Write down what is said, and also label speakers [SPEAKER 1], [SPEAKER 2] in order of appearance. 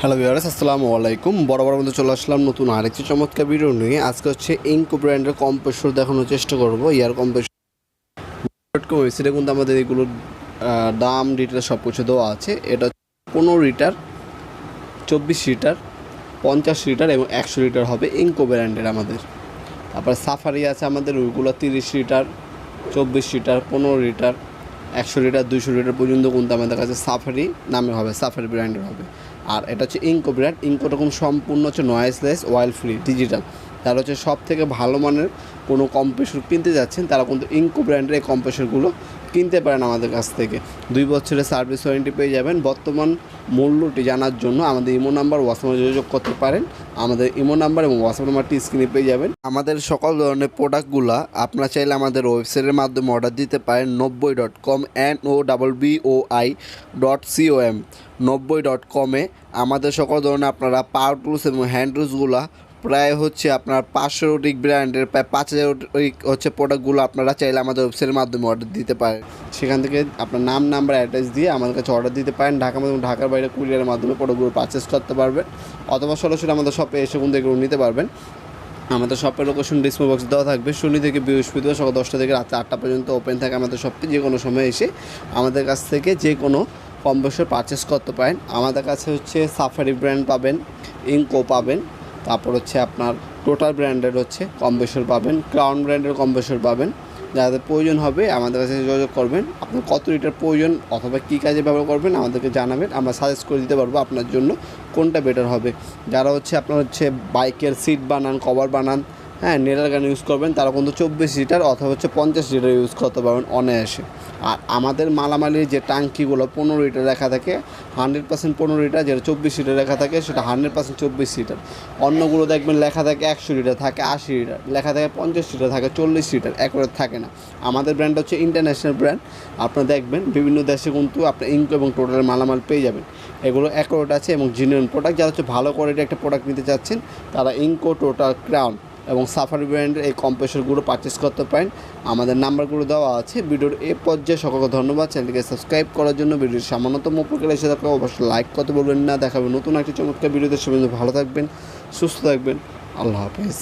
[SPEAKER 1] Hello viewers, আসসালামু আলাইকুম। বরাবর মধ্যে চলে আসলাম নতুন আরেকটি চমৎকার ভিডিও নিয়ে। আজকে হচ্ছে ইনকো ব্র্যান্ডের কম্প্রেসর দেখানোর চেষ্টা করব। এয়ার কম্প্রেসর ওয়েবসাইটে কিন্তু আমাদের এগুলোর দাম ডিটেল সব কিছু দেওয়া আছে। এটা 15 লিটার, 24 লিটার, 50 লিটার এবং 100 লিটার হবে ইনকো ব্র্যান্ডের আমাদের। তারপর সাফারি আছে আমাদের, ওইগুলো 30 litre, 24 litre, 15 litre, 100 litre, 200 litre পর্যন্ত কিন্তু আমাদের কাছে সাফারি নামে হবে, সাফারি ব্র্যান্ডের হবে। আর এটা হচ্ছে ইনকো ব্র্যান্ড। ইনকো রকম সম্পূর্ণ হচ্ছে নয়েজলেস, অয়েল ফ্রি, ডিজিটাল। তারা হচ্ছে সব থেকে ভালো মানের কোনো কম্প্রেসর কিনতে যাচ্ছেন, তারা কিন্তু ইনকো ব্র্যান্ডের এই কম্প্রেসরগুলো কিনতে পারেন আমাদের কাছ থেকে। 2 বছরের সার্ভিস ওয়ারেন্টি পেয়ে যাবেন। বর্তমান মূল্যটি জানার জন্য আমাদের ইমো নাম্বার, হোয়াটসঅ্যাপে যোগাযোগ করতে পারেন। আমাদের ইমো নাম্বার এবং হোয়াটসঅ্যাপ নাম্বারটি স্ক্রিনে পেয়ে যাবেন। আমাদের সকল ধরনের প্রোডাক্টগুলো আপনারা চাইলে আমাদের ওয়েবসাইটের মাধ্যমে অর্ডার দিতে পারেন। 90.com NOBBOI.com 90.com আমাদের সকল ধরনের আপনারা পাওয়ার টুলস এবং হ্যান্ড টুলসগুলো প্রায় হচ্ছে আপনার 500 অধিক ব্র্যান্ডের প্রায় 5000 হচ্ছে প্রোডাক্টগুলো আপনারা চাইলে আমাদের ওয়েবসাইটের মাধ্যমে অর্ডার দিতে পারেন। সেখান থেকে আপনার নাম, নাম্বার, অ্যাড্রেস দিয়ে আমাদের কাছে অর্ডার দিতে পারেন। ঢাকার বাইরে কুরিয়ারের মাধ্যমে প্রোডাক্টগুলো পারচেস করতে পারবেন, অথবা সরাসরি আমাদের শপে এসে কিন্তু এগুলো নিতে পারবেন। আমাদের শপের লোকেশন ডিসপ্লে বক্স দেওয়া থাকবে। শনি থেকে বৃহস্পতিবার সকাল 10টা থেকে রাত 8টা পর্যন্ত ওপেন থাকে আমাদের শপটি। যে কোনো সময় এসে আমাদের কাছ থেকে যে কোনো কম্প্রেসর পারচেস করতে পারেন। আমাদের কাছে হচ্ছে সাফারি ব্র্যান্ড পাবেন, ইনকো পাবেন, তারপর হচ্ছে আপনার টোটাল ব্র্যান্ডের হচ্ছে কম্প্রেসর পাবেন, ক্রাউন ব্র্যান্ডের কম্প্রেসর পাবেন। যাদের প্রয়োজন হবে আমাদের কাছে যোগাযোগ করবেন। আপনার কত লিটার প্রয়োজন অথবা কী কাজে ব্যবহার করবেন আমাদেরকে জানাবেন, আমরা সাজেস্ট করে দিতে পারবো আপনার জন্য কোনটা বেটার হবে। যারা হচ্ছে আপনার হচ্ছে বাইকের সিট বানান, কভার বানান, নেড়ার গান ইউজ করবেন, তারা কিন্তু 24 লিটার অথবা হচ্ছে 50 লিটার ইউজ করতে পারবেন অনায়াসে। আর আমাদের মালামালির যে ট্যাঙ্কিগুলো 15 লিটার লেখা থাকে, 100% 15 লিটার, যেটা 24 লিটার লেখা থাকে সেটা 100% 24 লিটার। অন্যগুলো দেখবেন লেখা থাকে 100 লিটার, থাকে 80 লিটার, লেখা থাকে 50 লিটার, থাকে 40 লিটার, একবারে থাকে না। আমাদের ব্র্যান্ড হচ্ছে ইন্টারন্যাশনাল ব্র্যান্ড। আপনারা দেখবেন বিভিন্ন দেশে কিন্তু আপনি ইনকো এবং টোটাল মালামাল পেয়ে যাবেন। এগুলো অ্যাকুরেট আছে এবং জেনুইন প্রোডাক্ট। যারা হচ্ছে ভালো কোয়ালিটির একটা প্রোডাক্ট নিতে চাচ্ছেন তারা ইনকো, টোটাল, ক্রাউন এবং সাফারি ব্র্যান্ডের এই কম্প্রেসরগুলো পারচেস করতে পারেন। আমাদের নাম্বারগুলো দেওয়া আছে। ভিডিওর এই পর্যায়ে সকলকে ধন্যবাদ। চ্যানেলকে সাবস্ক্রাইব করার জন্য, ভিডিওর সামান্যতম উপকারে এসে থাকলে অবশ্যই লাইক করতে বলবেন না। দেখাবে নতুন একটি চমৎকার ভিডিওতে। সবাই ভালো থাকবেন, সুস্থ থাকবেন। আল্লাহ হাফেজ।